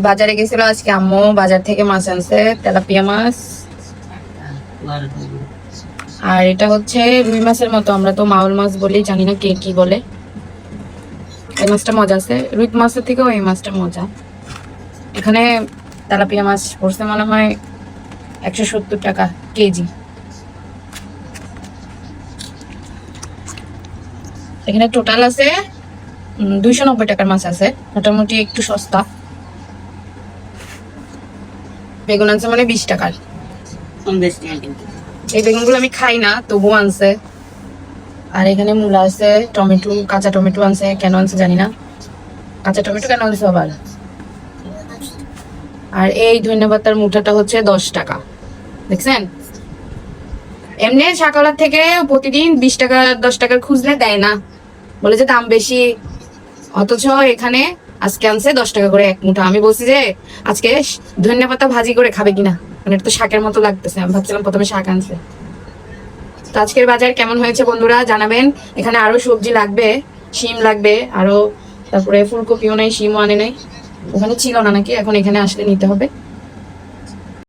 বাজারে গেছিল আজকে আম্মু, বাজার থেকে মাছ আনছে, তেলাপিয়া মাছ। আর এটা হচ্ছে রুই মাছের মতো, আমরা তো মাউল মাছ বলি, জানি না কে কি বলে। এই মাছটা মজা আছে, রুই মাছের থেকেও এই মাছটা মজা। এখানে তেলাপিয়া মাছ পড়ছে মনে হয় 170 টাকা কেজি। এখানে টোটাল আছে 290 টাকার মাছ আছে, মোটামুটি একটু সস্তা। বেগুন আনছে মানে 20 টাকার। এই বেগুনগুলো আমি খাই না, তবুও আনছে। আর এখানে মূলা আছে, টমেটো, কাঁচা টমেটো আনছে, কেন আনছে জানি না। কাঁচা টমেটো কেন আনছে আবার? আর এই ধন্যবাদ মুঠাটা হচ্ছে 10 টাকা, দেখছেন? এমনি সকালের থেকে প্রতিদিন 20 টাকা 10 টাকার খুঁজলে দেয় না, বলে যে দাম বেশি। অথচ এখানে আজকে আনছে 10 টাকা করে এক মুঠা। আমি বলছি যে আজকে ধন্যপাতা ভাজি করে খাবে কিনা, মানে এটা তো শাকের মতো লাগতেছে। আমি ভাবছিলাম প্রথমে শাক আনছে। তো আজকের বাজার কেমন হয়েছে বন্ধুরা জানাবেন। এখানে আরো সবজি লাগবে, শিম লাগবে আরো, তারপরে ফুলকপিও নাই, শিমও আনে নাই, ওখানে ছিল না নাকি, এখন এখানে আসলে নিতে হবে।